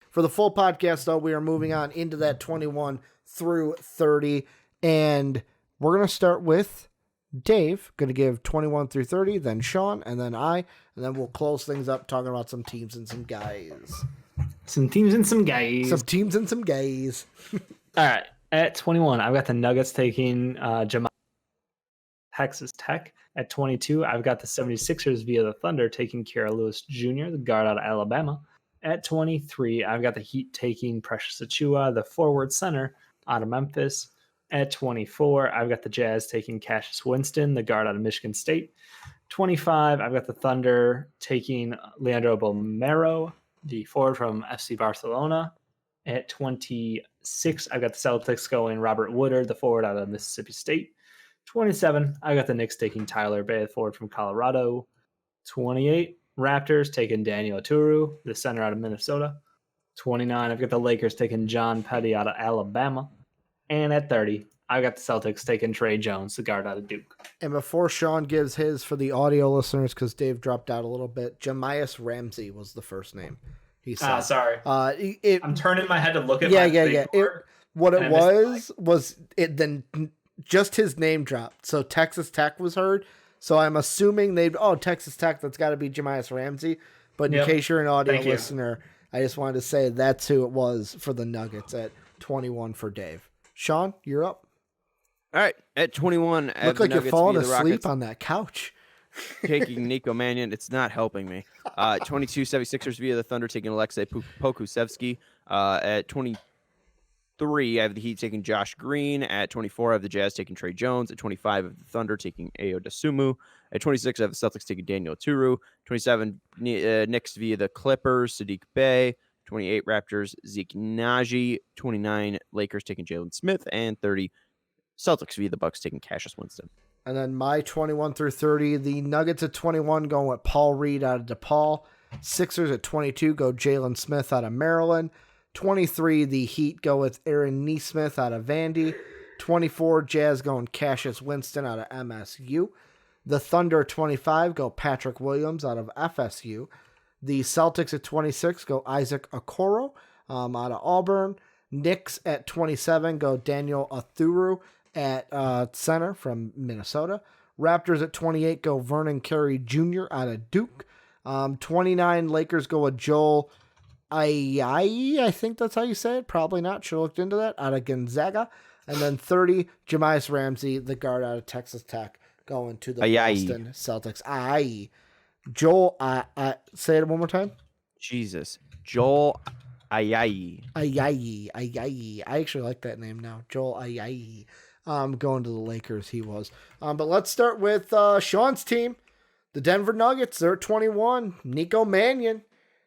For the full podcast, though, we are moving on into that 21 through 30. And we're going to start with Dave, going to give 21 through 30, then Sean, and then I. And then we'll close things up talking about some teams and some guys. Some teams and some guys. Some teams and some guys. All right. At 21, I've got the Nuggets taking Jahmi'us, Texas Tech. At 22, I've got the 76ers via the Thunder taking Kira Lewis Jr., the guard out of Alabama. At 23, I've got the Heat taking Precious Achiuwa, the forward center out of Memphis. At 24, I've got the Jazz taking Cassius Winston, the guard out of Michigan State. 25, I've got the Thunder taking Leandro Bolmaro, the forward from FC Barcelona. At 26, I've got the Celtics going Robert Woodard, the forward out of Mississippi State. 27, I've got the Knicks taking Tyler Bay, the forward from Colorado. 28, Raptors taking Daniel Oturu, the center out of Minnesota. 29, I've got the Lakers taking John Petty out of Alabama. And at 30, I've got the Celtics taking Trey Jones, the guard out of Duke. And before Sean gives his for the audio listeners, because Dave dropped out a little bit, Jahmi'us Ramsey was the first name. He said. Sorry. I'm turning my head to look at What it was then just his name dropped. So Texas Tech was heard. So I'm assuming Texas Tech, that's got to be Jahmi'us Ramsey. But in case you're an audio listener, I just wanted to say that's who it was for the Nuggets at 21 for Dave. Sean, you're up. All right, at 21. Look like you're falling asleep on that couch. Taking Nico Mannion. It's not helping me. 22, 76ers via the Thunder taking Alexei Pokusevsky. At 23, I have the Heat taking Josh Green. At 24, I have the Jazz taking Trey Jones. At 25, I have the Thunder taking Ayo Dosunmu. At 26, I have the Celtics taking Daniel Oturu. 27, Knicks via the Clippers, Sadiq Bey. 28, Raptors, Zeke Naji. 29, Lakers taking Jalen Smith. And 30, Celtics via the Bucks taking Cassius Winston. And then my 21 through 30, the Nuggets at 21 going with Paul Reed out of DePaul. Sixers at 22 go Jalen Smith out of Maryland. 23, the Heat go with Aaron Nesmith out of Vandy. 24, Jazz going Cassius Winston out of MSU. The Thunder at 25 go Patrick Williams out of FSU. The Celtics at 26 go Isaac Okoro out of Auburn. Knicks at 27 go Daniel Othuru at center from Minnesota. Raptors at 28 go Vernon Carey Jr. out of Duke. 29, Lakers go with Joel Ayayi, I think that's how you say it. Probably not. Should have looked into that. Out of Gonzaga. And then 30, Jahmi'us Ramsey, the guard out of Texas Tech, going to the Boston Celtics. Ayayi. Joel, say it one more time. Jesus. Joel Ayayi. Ayayi. I actually like that name now. Joel Ayayi. Going to the Lakers, he was. But let's start with Sean's team. The Denver Nuggets, they're at 21. Nico Mannion.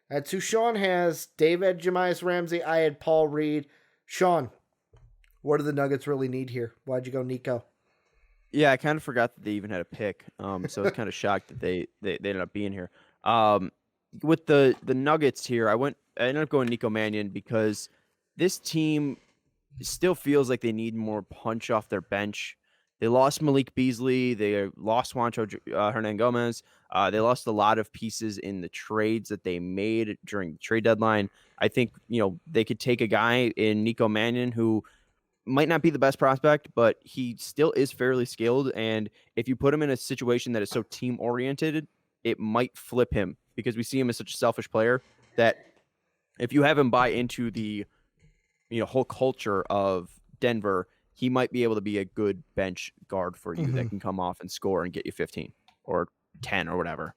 That's who Sean has. Dave had Jahmi'us Ramsey. I had Paul Reed. Sean, what do the Nuggets really need here? Why'd you go Nico? Yeah, I kind of forgot that they even had a pick. So I was kind of shocked that they ended up being here. With the Nuggets here, I ended up going Nico Mannion because this team still feels like they need more punch off their bench. They lost Malik Beasley. They lost Juancho Hernan-Gomez. They lost a lot of pieces in the trades that they made during the trade deadline. I think, they could take a guy in Nico Mannion who might not be the best prospect, but he still is fairly skilled. And if you put him in a situation that is so team-oriented, it might flip him because we see him as such a selfish player that if you have him buy into the whole culture of Denver, he might be able to be a good bench guard for you that can come off and score and get you 15 or 10 or whatever.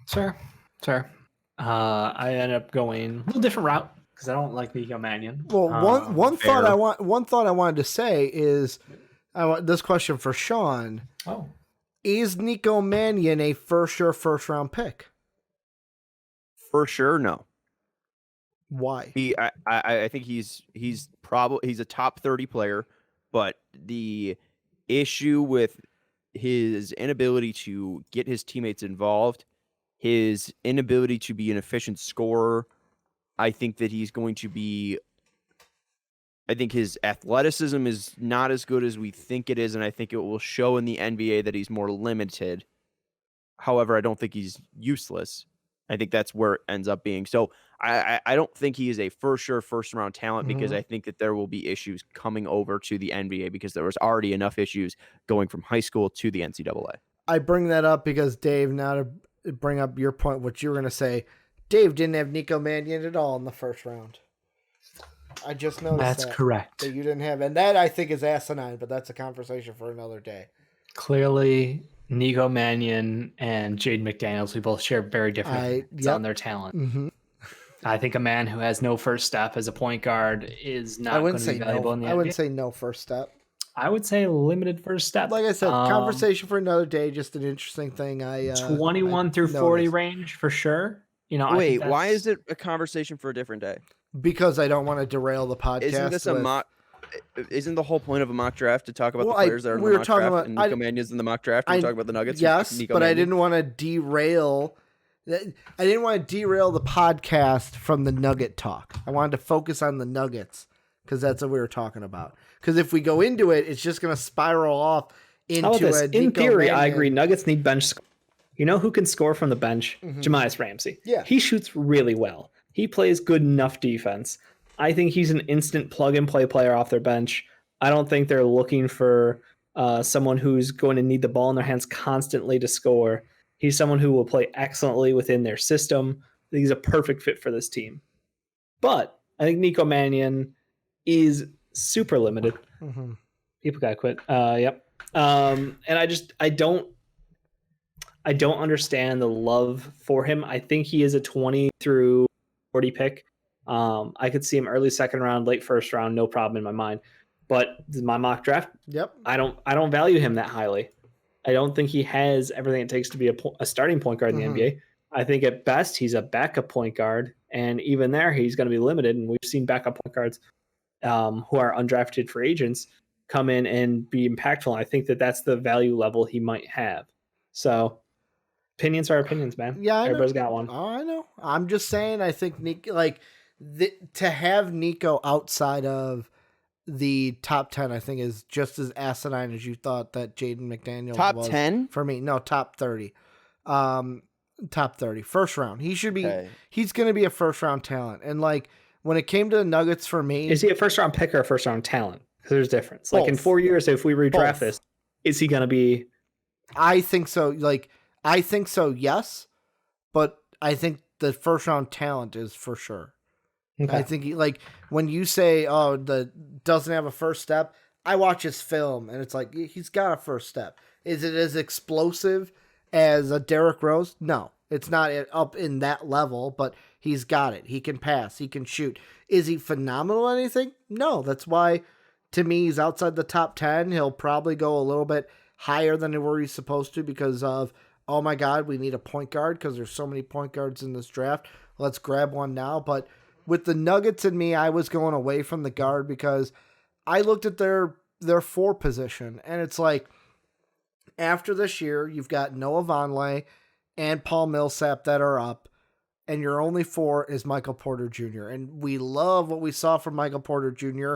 Sure. I ended up going a little different route because I don't like Nico Mannion. Well, one thought I wanted to say is, I want this question for Sean. Oh, is Nico Mannion a first round pick? For sure, no. Why? I think he's a top 30 player, but the issue with his inability to get his teammates involved, his inability to be an efficient scorer, I think that he's going to be. I think his athleticism is not as good as we think it is, and I think it will show in the NBA that he's more limited. However, I don't think he's useless. I think that's where it ends up being. So I don't think he is a for sure first round talent because Mhm. I think that there will be issues coming over to the NBA because there was already enough issues going from high school to the NCAA. I bring that up because Dave, now to bring up your point, what you were going to say, Dave didn't have Nico Mannion at all in the first round. I just noticed That's that correct. you didn't have, and that I think is asinine, but that's a conversation for another day. Clearly, Nico Mannion and Jade McDaniels, we both share very different opinions on their talent. Mm-hmm. I think a man who has no first step as a point guard is not going to be valuable in the NBA. I wouldn't say no first step. I would say limited first step. Like I said, conversation for another day. Just an interesting thing. 21 through 40 range for sure. You know, wait, why is it a conversation for a different day? Because I don't want to derail the podcast. Isn't this a mock? Isn't the whole point of a mock draft to talk about the players that are in the mock draft? And Nico Mannion's in the mock draft. And talk about the Nuggets. Yes, but I didn't want to derail. I didn't want to derail the podcast from the Nugget talk. I wanted to focus on the Nuggets because that's what we were talking about. Because if we go into it, it's just going to spiral off into a. In theory, I agree. Nuggets need bench score. You know who can score from the bench? Mm-hmm. Jahmi'us Ramsey. Yeah, he shoots really well. He plays good enough defense. I think he's an instant plug-and-play player off their bench. I don't think they're looking for someone who's going to need the ball in their hands constantly to score. He's someone who will play excellently within their system. I think he's a perfect fit for this team. But I think Nico Mannion is super limited. Mm-hmm. People got to quit. Yep. And I don't understand the love for him. I think he is a 20 through 40 pick. I could see him early second round, late first round, no problem in my mind. But my mock draft, I don't value him that highly. I don't think he has everything it takes to be a starting point guard in the NBA. I think at best he's a backup point guard, and even there he's going to be limited. And we've seen backup point guards who are undrafted free agents come in and be impactful. I think that's the value level he might have. So opinions are opinions, man. Yeah, everybody's got one. Oh, I know. I'm just saying. I think Nico, to have Nico outside of the top 10, I think is just as asinine as you thought that Jaden McDaniels top was. 10 for me. No, top 30. Top 30, first round. He should be. Okay. He's going to be a first round talent. And when it came to the Nuggets, for me, is he a first round pick or a first round talent? Because there's a difference. Both. In 4 years, if we redraft this, is he going to be? I think so. I think so. Yes, but I think the first round talent is for sure. Okay. I think when you say, "Oh, doesn't have a first step," I watch his film and it's like he's got a first step. Is it as explosive as a Derrick Rose? No, it's not up in that level, but he's got it. He can pass. He can shoot. Is he phenomenal at anything? No. That's why, to me, he's outside the top 10. He'll probably go a little bit higher than where he's supposed to because of, oh my God, we need a point guard because there's so many point guards in this draft. Let's grab one now. But with the Nuggets and me, I was going away from the guard because I looked at their 4 position, and it's like, after this year, you've got Noah Vonleh and Paul Millsap that are up, and your only 4 is Michael Porter Jr. And we love what we saw from Michael Porter Jr.,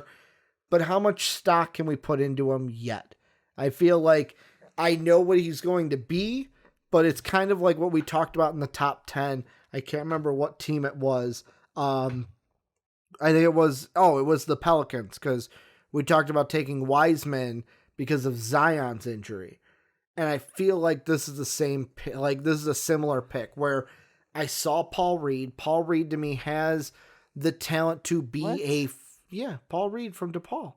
but how much stock can we put into him yet? I feel like I know what he's going to be, but it's kind of like what we talked about in the top 10. I can't remember what team it was. I think it was the Pelicans, because we talked about taking Wiseman because of Zion's injury. And I feel like this is the same, this is a similar pick where I saw Paul Reed. Paul Reed to me has the talent to be Paul Reed from DePaul.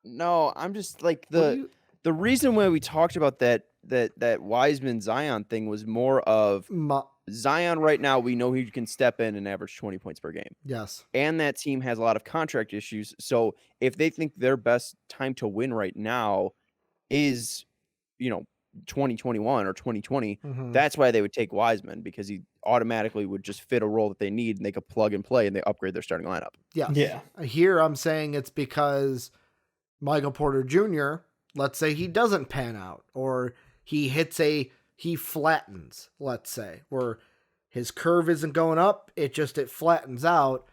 No, I'm just the reason why we talked about that Wiseman Zion thing was more of Zion right now. We know he can step in and average 20 points per game. Yes. And that team has a lot of contract issues. So if they think their best time to win right now is, 2021 or 2020, that's why they would take Wiseman, because he automatically would just fit a role that they need and they could plug and play and they upgrade their starting lineup. Yes. Yeah. Here I'm saying it's because Michael Porter Jr., let's say he doesn't pan out, or he flattens, let's say, where his curve isn't going up, it flattens out.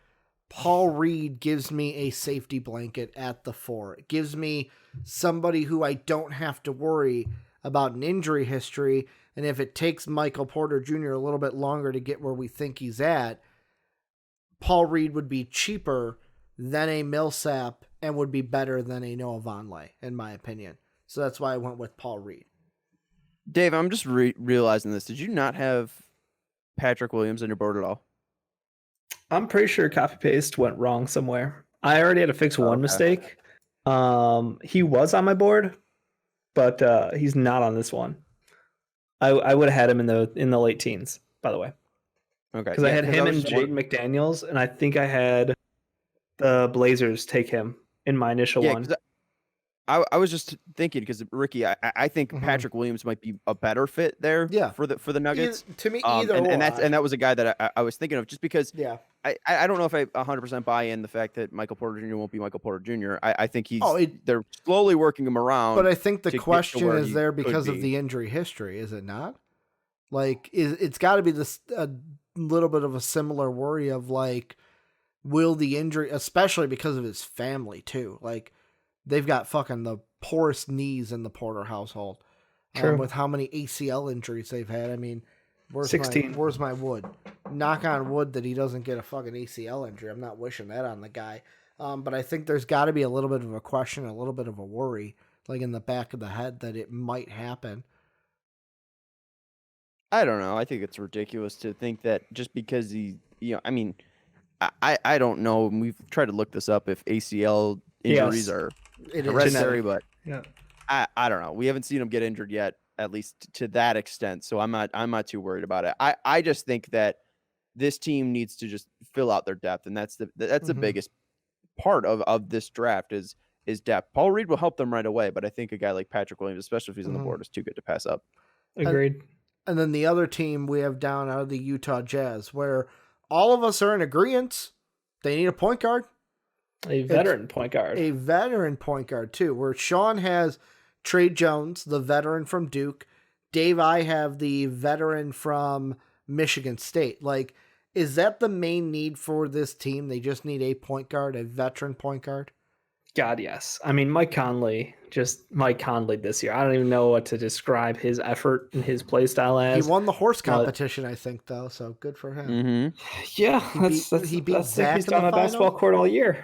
Paul Reed gives me a safety blanket at the 4. It gives me somebody who I don't have to worry about an injury history. And if it takes Michael Porter Jr. a little bit longer to get where we think he's at, Paul Reed would be cheaper than a Millsap and would be better than a Noah Vonleh, in my opinion. So that's why I went with Paul Reed. Dave, I'm just realizing this. Did you not have Patrick Williams on your board at all? I'm pretty sure copy paste went wrong somewhere. I already had to fix one mistake. He was on my board, but he's not on this one. I would have had him in the late teens, by the way. Okay. Because I had him and Jaden McDaniels, and I think I had the Blazers take him in my initial one. I was just thinking because Ricky, I think Patrick Williams might be a better fit there. For the Nuggets. To me, either and that was a guy that I was thinking of just because. Yeah. I don't know if I 100% buy in the fact that Michael Porter Jr. won't be Michael Porter Jr. I think they're slowly working him around. But I think the question is there because of the injury history, is it not? Like, it's got to be this a little bit of a similar worry of like, will the injury, especially because of his family too, like. They've got fucking the poorest knees in the Porter household. With how many ACL injuries they've had. I mean, where's 16. Where's my wood? Knock on wood that he doesn't get a fucking ACL injury. I'm not wishing that on the guy. But I think there's got to be a little bit of a question, a little bit of a worry, like in the back of the head that it might happen. I don't know. I think it's ridiculous to think that just because I don't know. We've tried to look this up if ACL injuries are hereditary, but I don't know. We haven't seen him get injured yet, at least to that extent. So I'm not too worried about it. I just think that this team needs to just fill out their depth, and that's the biggest part of this draft is depth. Paul Reed will help them right away, but I think a guy like Patrick Williams, especially if he's on the board, is too good to pass up. Agreed. And then the other team we have down out of the Utah Jazz, where all of us are in agreement, they need a point guard. A veteran point guard. A veteran point guard, too, where Sean has Trey Jones, the veteran from Duke. Dave, I have the veteran from Michigan State. Like, is that the main need for this team? They just need a point guard, a veteran point guard? God, yes. I mean, Mike Conley this year. I don't even know what to describe his effort and his play style as. He won the horse competition, I think, though, so good for him. Mm-hmm. Yeah, he beat Zach he's in done the a basketball court all year.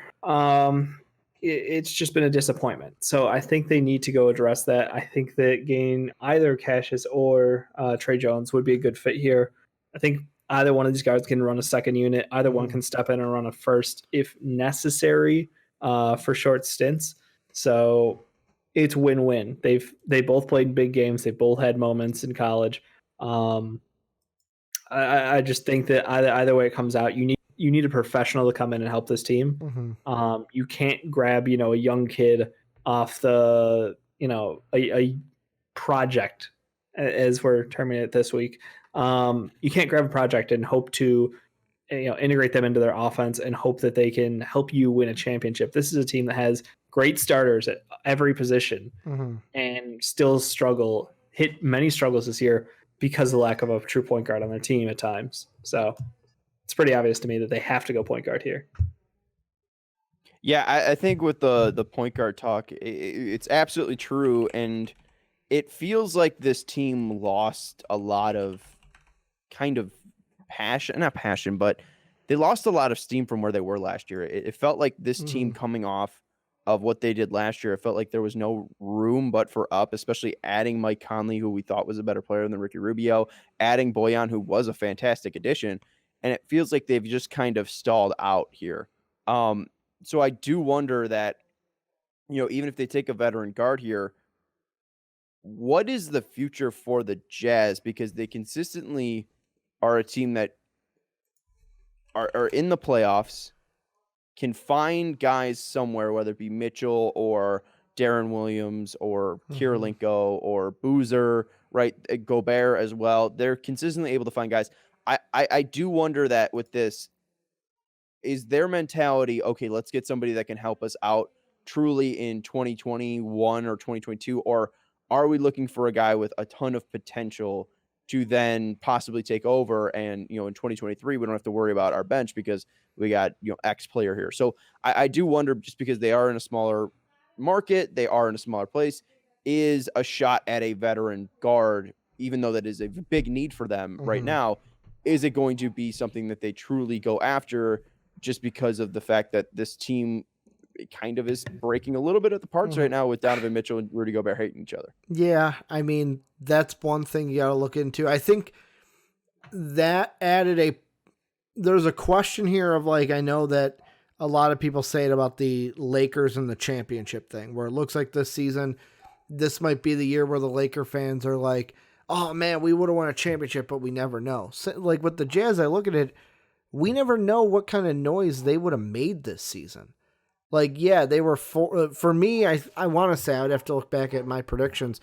It's just been a disappointment. So I think they need to go address that. I think that getting either Cassius or Trey Jones would be a good fit here. I think either one of these guys can run a second unit. Either one can step in and run a first if necessary. For short stints. So it's win-win. They both played big games. They both had moments in college. I just think that either way it comes out, you need a professional to come in and help this team. You can't grab, a young kid off the, a project, as we're terming it this week. You can't grab a project and hope to integrate them into their offense and hope that they can help you win a championship. This is a team that has great starters at every position and still hit many struggles this year because of the lack of a true point guard on their team at times. So it's pretty obvious to me that they have to go point guard here. Yeah, I think with the point guard talk, it's absolutely true. And it feels like this team lost a lot of kind of not passion, but they lost a lot of steam from where they were last year. It felt like this team coming off of what they did last year, it felt like there was no room but for up, especially adding Mike Conley, who we thought was a better player than Ricky Rubio, adding Bojan, who was a fantastic addition. And it feels like they've just kind of stalled out here. So I do wonder that, even if they take a veteran guard here, what is the future for the Jazz? Because they consistently are a team that are in the playoffs, can find guys somewhere, whether it be Mitchell or Darren Williams or Kirilenko or Boozer, right? Gobert as well. They're consistently able to find guys. I do wonder that with this, is their mentality, okay, let's get somebody that can help us out truly in 2021 or 2022, or are we looking for a guy with a ton of potential to then possibly take over? And, in 2023, we don't have to worry about our bench because we got, X player here. So I do wonder, just because they are in a smaller market, they are in a smaller place, is a shot at a veteran guard, even though that is a big need for them right now, is it going to be something that they truly go after just because of the fact that this team kind of is breaking a little bit at the parts right now with Donovan Mitchell and Rudy Gobert hating each other. Yeah, I mean, that's one thing you got to look into. I think that added there's a question here of like, I know that a lot of people say it about the Lakers and the championship thing, where it looks like this season, this might be the year where the Laker fans are like, oh man, we would have won a championship, but we never know. So, like with the Jazz, I look at it, we never know what kind of noise they would have made this season. Like, yeah, they were for me, I want to say, I would have to look back at my predictions.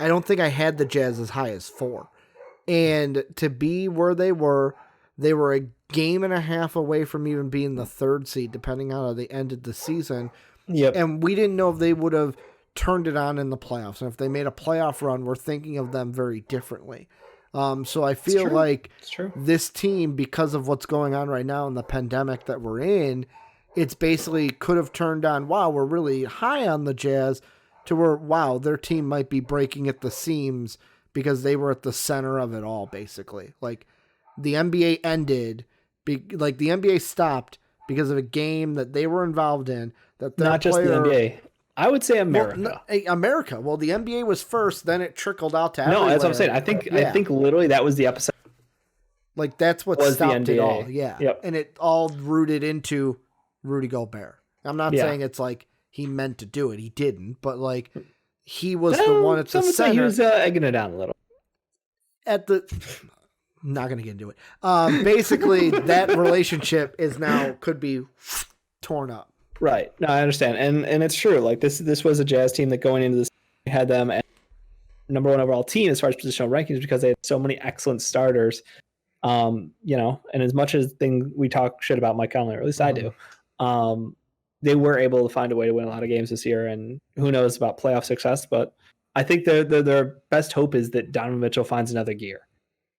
I don't think I had the Jazz as high as 4. And to be where they were a game and a half away from even being the 3rd seed, depending on how they ended the season. Yep. And we didn't know if they would have turned it on in the playoffs. And if they made a playoff run, we're thinking of them very differently. So I feel like this team, because of what's going on right now in the pandemic that we're in, it's basically could have turned on, wow, we're really high on the Jazz, to where, wow, their team might be breaking at the seams because they were at the center of it all, basically. Like, the NBA ended, the NBA stopped because of a game that they were involved in. That Not just the NBA. I would say America. Well, America. Well, the NBA was first, then it trickled out to everywhere. No, that's what I'm saying. I think literally that was the episode. Like, that's what was stopped the it NBA. all. Yeah. Yep. And it all rooted into Rudy Gobert. I'm not saying it's like he meant to do it. He didn't. But, like, he was the one at the center. Say he was egging it down a little. Not going to get into it. Basically, that relationship could be torn up. Right. No, I understand. And it's true. Like, this was a Jazz team that going into this had them at number 1 overall team as far as positional rankings because they had so many excellent starters. And as much as we talk shit about Mike Conley, or at least I do, they were able to find a way to win a lot of games this year, and who knows about playoff success, but I think their best hope is that Donovan Mitchell finds another gear.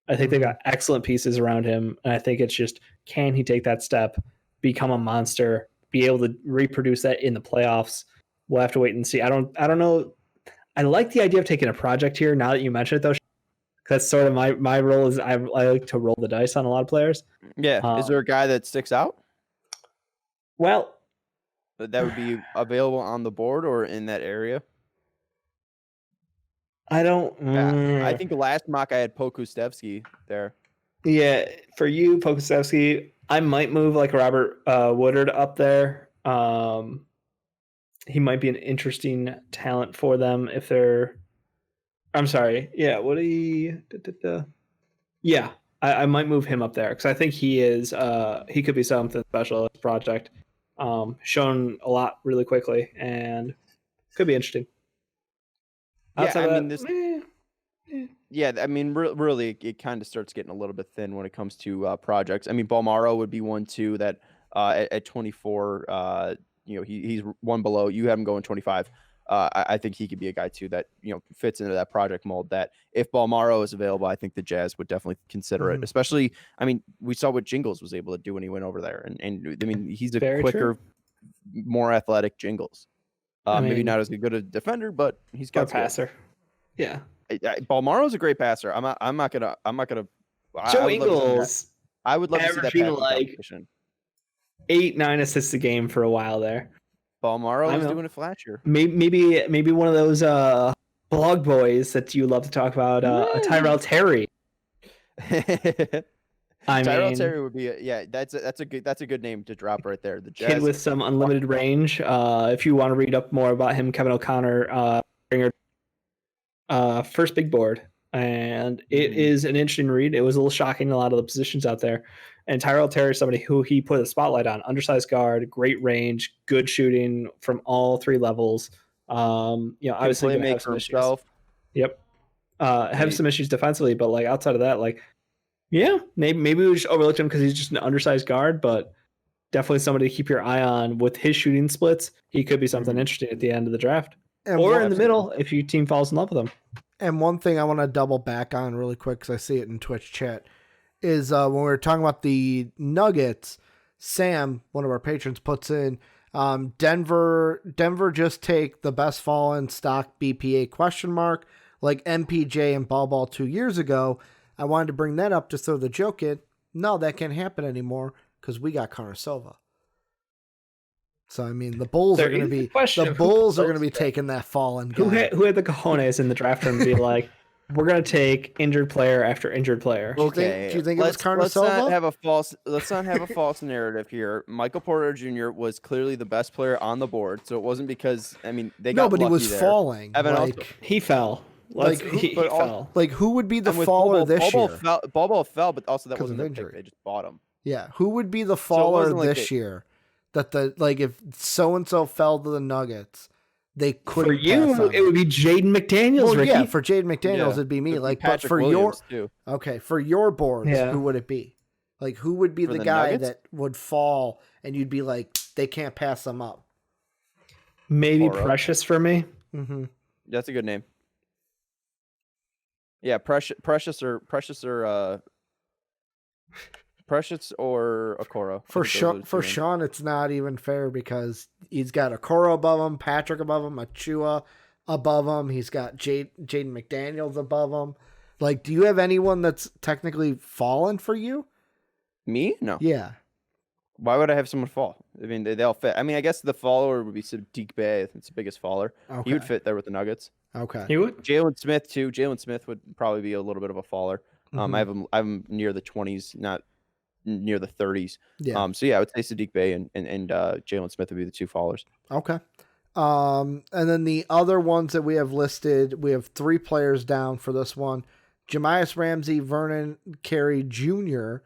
I think they got excellent pieces around him, and I think it's just, can he take that step, become a monster, be able to reproduce that in the playoffs? We'll have to wait and see. I don't know. I like the idea of taking a project here now that you mention it, though. That's sort of my role is I like to roll the dice on a lot of players. Yeah. Is there a guy that sticks out? Well, that would be available on the board or in that area? I don't. I think the last mock I had Pokusevski there. Yeah, for you, Pokusevski, I might move like Robert Woodard up there. He might be an interesting talent for them if they're. I'm sorry. Yeah, what Yeah, I might move him up there because I think he is. He could be something special as a project. Shown a lot really quickly and could be interesting. Outside really, it kind of starts getting a little bit thin when it comes to projects. I mean, Balmaro would be one too that at 24, he's one below. You have him going 25. I think he could be a guy too that fits into that project mold. That if Balmaro is available, I think the Jazz would definitely consider it. Especially, I mean, we saw what Jingles was able to do when he went over there, and I mean, he's a quicker, more athletic Jingles. Maybe not as good a defender, but he's got a passer. Yeah, Balmaro's a great passer. I'm not gonna. Joe Ingles. I would love to see that passing competition. 8-9 assists a game for a while there. Balmaro is doing it flashier. Maybe one of those blog boys that you love to talk about. Tyrell Terry. Tyrell Terry would be that's a good name to drop right there. The Jazz kid with some unlimited range. If you want to read up more about him, Kevin O'Connor, first big board, and it is an interesting read. It was a little shocking in a lot of the positions out there. And Tyrell Terry is somebody who he put a spotlight on. Undersized guard, great range, good shooting from all 3 levels. Obviously make for himself. Yep. Have some issues defensively, but like outside of that, like. Yeah, maybe we just overlooked him because he's just an undersized guard, but definitely somebody to keep your eye on with his shooting splits. He could be something interesting at the end of the draft, or in the middle if your team falls in love with him. And one thing I want to double back on really quick because I see it in Twitch chat is when we were talking about the Nuggets, Sam, one of our patrons, puts in Denver just take the best fallen stock BPA ? Like MPJ and Ball 2 years ago. I wanted to bring that up to throw the joke in. No, that can't happen anymore because we got Connor Silva. So I mean, the Bulls There are going to is the be question of who taking that fallen guy. Who had the cojones in the draft room to be like, we're gonna take injured player after injured player? Do you think it was Let's not Carnicello? have a false narrative here. Michael Porter Jr. was clearly the best player on the board, so it wasn't because they got but he lucky was there. falling. Evan like, also, He fell. He fell. Like, who would be the and with faller this year? Ball fell, but also that 'Cause wasn't of their pick. injury. They just bought him. Yeah, who would be the So it faller wasn't like this year? That if so and so fell to the Nuggets, they couldn't. For you, it would be Jaden McDaniels. Well, Ricky. yeah, for Jaden McDaniels, it'd be me. It'd be But Patrick for Williams, too. for your boards, Yeah. who would it be? Like, who would be For the the guy Nuggets? that would fall and you'd be like, they can't pass them up? Maybe Oro. Precious for me. Mm-hmm. That's a good name. Yeah, Precious or Okoro. For Sean, it's not even fair because he's got Okoro above him, Patrick above him, Achua above him. He's got Jaden McDaniels above him. Like, do you have anyone that's technically fallen for you? Me? No. Yeah. Why would I have someone fall? I mean, they all fit. I mean, I guess the follower would be Sadiq Bey. It's the biggest faller. Okay. He would fit there with the Nuggets. Okay. He would. Jalen Smith too. Jalen Smith would probably be a little bit of a faller. Mhm. I have him near the 20s, not near the 30s. Yeah. So yeah, I would say Sadiq Bey and Jalen Smith would be the two fallers. Okay. And then the other ones that we have listed, we have 3 players down for this one: Jahmi'us Ramsey, Vernon Carey Jr.,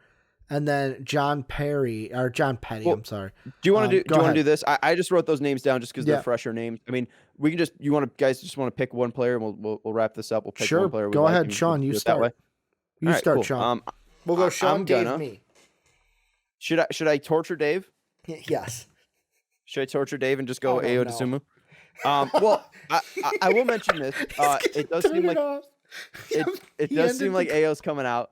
and then John Petty. Well, I'm sorry. Do you want to do this? I just wrote those names down just because Yeah. they're fresher names. I mean, we can just guys just want to pick one player and we'll wrap this up. We'll pick Sure. one player. Go like ahead, and Sean. we'll You do it that way. start. You All right, start, cool. Sean. We'll go Sean, I'm Dave, gonna- me. Should I torture Dave? Yes. Should I torture Dave and just go I don't Ayo know. Dosunmu? Well, I will mention this. It does seem like it does seem like Ayo's coming out.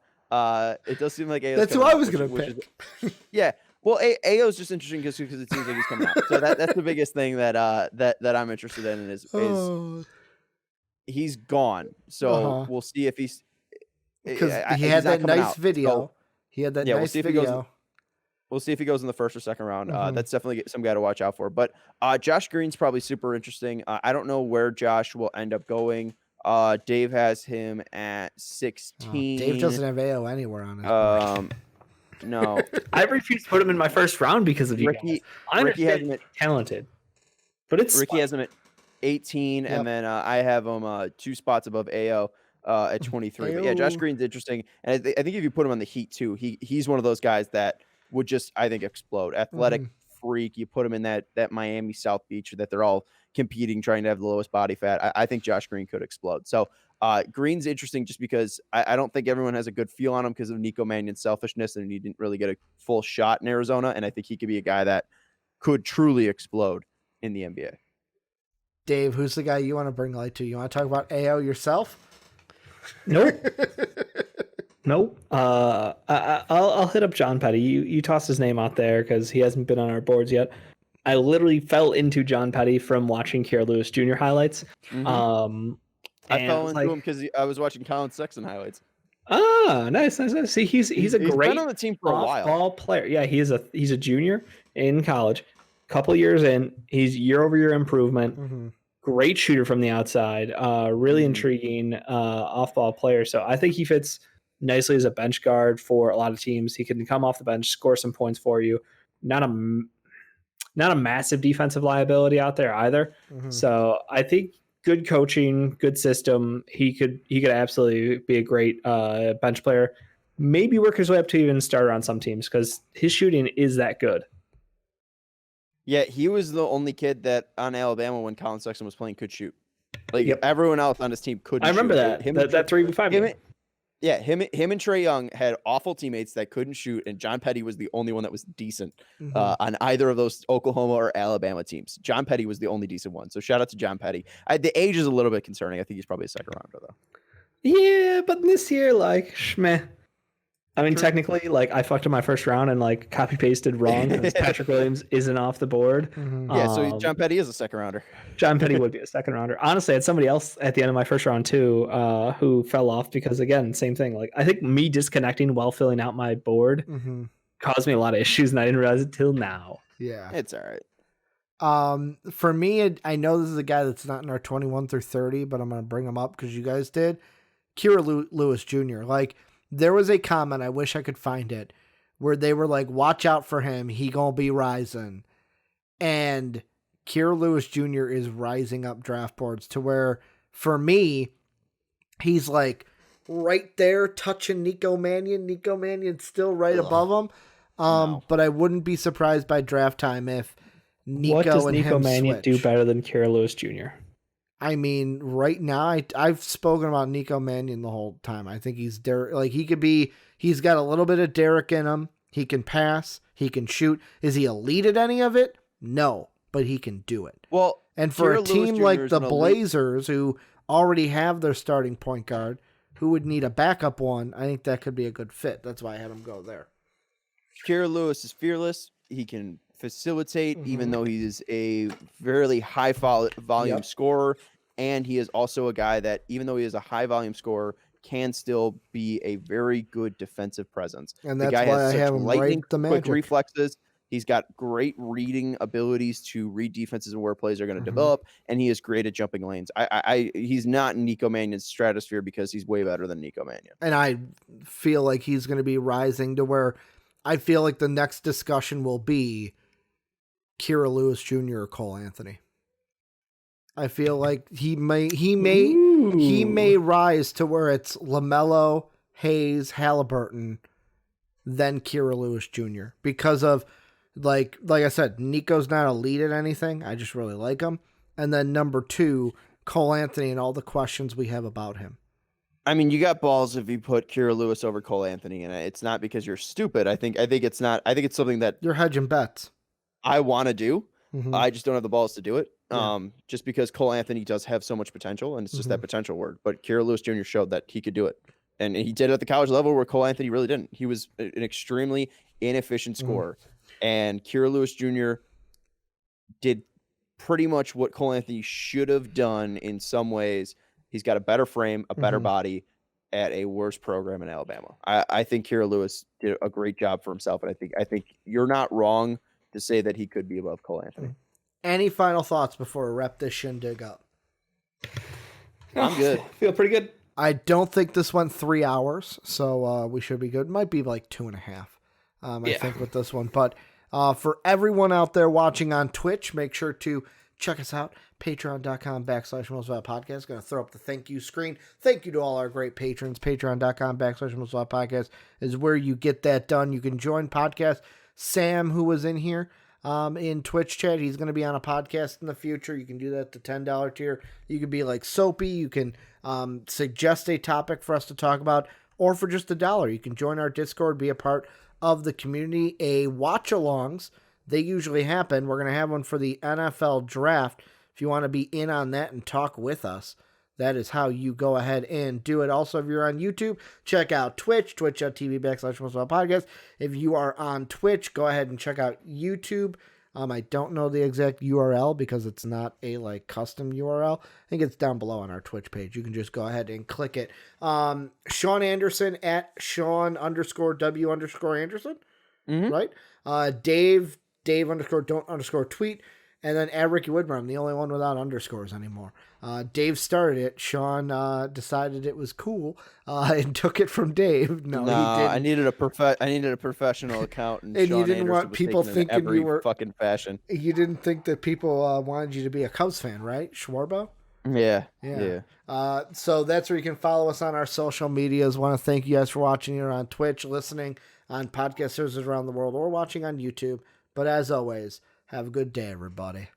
It does seem like Ayo's That's who coming I out, was which gonna is- pick. Yeah. Well, Ayo's just interesting because it seems like he's coming out. So that's the biggest thing that I'm interested in is Oh, he's gone. So Uh-huh. we'll see if he's because he he's had not that coming nice out. video. So He had that Yeah, we'll nice see if he goes- video. we'll see if he goes in the first or second round. Mhm. That's definitely some guy to watch out for. But Josh Green's probably super interesting. I don't know where Josh will end up going. Dave has him at 16. Dave doesn't have AO anywhere on his board. No. I refuse to put him in my first round because of you guys. Ricky I has understand him at he's talented, but it's Ricky has him at 18, Yep. and then I have him 2 spots above AO at 23. But yeah, Josh Ayo. Green's interesting, and I think if you put him on the Heat too, he's one of those guys that would just I think explode. Athletic freak. You put him in that Miami South Beach that they're all competing, trying to have the lowest body fat. I think Josh Green could explode. So Green's interesting just because I don't think everyone has a good feel on him because of Nico Mannion's selfishness, and he didn't really get a full shot in Arizona. And I think he could be a guy that could truly explode in the NBA. Dave, who's the guy you want to bring light to? You want to talk about AO yourself? nope. Nope. I'll hit up John Petty. You tossed his name out there because he hasn't been on our boards yet. I literally fell into John Petty from watching Kira Lewis Jr. highlights. Mhm. I And fell it's into like, him because I was watching Colin Sexton highlights. Nice. See, he's a great been on the team for a while. off-ball player. Yeah, he's a junior in college. Couple years in, he's year-over-year improvement. Mm-hmm. Great shooter from the outside. Really Mhm. intriguing off-ball player. So I think he fits nicely as a bench guard for a lot of teams. He can come off the bench, score some points for you. Not a massive defensive liability out there either. Mm-hmm. So I think good coaching, good system. He could absolutely be a great bench player. Maybe work his way up to even starter on some teams because his shooting is that good. Yeah, he was the only kid that on Alabama when Colin Sexton was playing could shoot. Like Yep. everyone else on his team couldn't. I remember shoot. that 3v5 Him, game. yeah, him and Trae Young had awful teammates that couldn't shoot, and John Petty was the only one that was decent Mm-hmm. on either of those Oklahoma or Alabama teams. John Petty was the only decent one. So shout out to John Petty. The age is a little bit concerning. I think he's probably a second rounder though. Yeah, but this year, like, shmeh. I mean, technically, like, I fucked up my first round and, like, copy-pasted wrong because Patrick Williams isn't off the board. Mm-hmm. Yeah, so John Petty is a second rounder. John Petty would be a second rounder. Honestly, I had somebody else at the end of my first round, too, who fell off because, again, same thing. Like, I think me disconnecting while filling out my board Mm-hmm. caused me a lot of issues, and I didn't realize it till now. Yeah. It's all right. For me, I know this is a guy that's not in our 21 through 30, but I'm going to bring him up because you guys did. Kira Lewis Jr. Like, there was a comment, I wish I could find it, where they were like, watch out for him. He going to be rising. And Kira Lewis Jr. is rising up draft boards to where, for me, he's like right there touching Nico Mannion. Nico Mannion's still right above him. No. But I wouldn't be surprised by draft time if Nico what does and Nico him Mannion do switch. better than Kira Lewis Jr.? I mean, right now, I've spoken about Nico Mannion the whole time. I think he's like he's got a little bit of Derek in him. He can pass. He can shoot. Is he elite at any of it? No, but he can do it. Well, And for Kira a team Lewis Jr. like is the an elite- Blazers, who already have their starting point guard, who would need a backup one, I think that could be a good fit. That's why I had him go there. Kira Lewis is fearless. He can facilitate, even though he is a very high volume scorer. And he is also a guy that, even though he is a high volume scorer, can still be a very good defensive presence. And The that's guy why has I such have him lightning right the quick Magic. reflexes. He's got great reading abilities to read defenses and where plays are going to develop, and he is great at jumping lanes. He's not in Nico Mannion's stratosphere because he's way better than Nico Mannion. And I feel like he's going to be rising to where I feel like the next discussion will be Kira Lewis Jr. or Cole Anthony. I feel like he may rise to where it's LaMelo, Hayes, Halliburton, then Kira Lewis Jr. because of like I said, Nico's not elite at anything. I just really like him. And then number 2, Cole Anthony and all the questions we have about him. I mean, you got balls if you put Kira Lewis over Cole Anthony, and it's not because you're stupid. I think it's not. I think it's something that You're hedging bets. I want to do. Mhm. I just don't have the balls to do it. Yeah. Just because Cole Anthony does have so much potential, and it's just that potential word. But Kira Lewis Jr. showed that he could do it, and he did it at the college level where Cole Anthony really didn't. He was an extremely inefficient scorer, and Kira Lewis Jr. did pretty much what Cole Anthony should have done in some ways. He's got a better frame, a better body, at a worse program in Alabama. I think Kira Lewis did a great job for himself, and I think you're not wrong to say that he could be above Cole Anthony. Any final thoughts before we wrap this shindig up? I'm good. Feel pretty good. I don't think this went 3 hours, so we should be good. It might be like 2.5, I think, with this one. But for everyone out there watching on Twitch, make sure to check us out. Patreon.com/MostValuedPodcast. Going to throw up the thank you screen. Thank you to all our great patrons. Patreon.com/MostValuedPodcast is where you get that done. You can join podcast. Sam, who was in here in Twitch chat, he's going to be on a podcast in the future. You can do that at the $10 tier. You can be like Soapy. You can suggest a topic for us to talk about, or for just $1, you can join our Discord, be a part of the community. A watch-alongs, they usually happen. We're going to have one for the NFL draft. If you want to be in on that and talk with us, that is how you go ahead and do it. Also, if you're on YouTube, check out Twitch, twitch.tv/MostValuedPodcast. If you are on Twitch, go ahead and check out YouTube. I don't know the exact URL because it's not a custom URL. I think it's down below on our Twitch page. You can just go ahead and click it. Sean Anderson at Sean_W_Anderson, right? Dave _don't_tweet. And then at Ricky Widmer, I'm the only one without underscores anymore. Dave started it. Sean decided it was cool and took it from Dave. No, he didn't. I needed a professional account, and And Sean you didn't Anderson want was people taking it in thinking every you were fucking fashion. You didn't think that people wanted you to be a Cubs fan, right, Schwarbo? Yeah. So that's where you can follow us on our social medias. Want to thank you guys for watching here on Twitch, listening on podcast services around the world, or watching on YouTube. But as always, have a good day, everybody.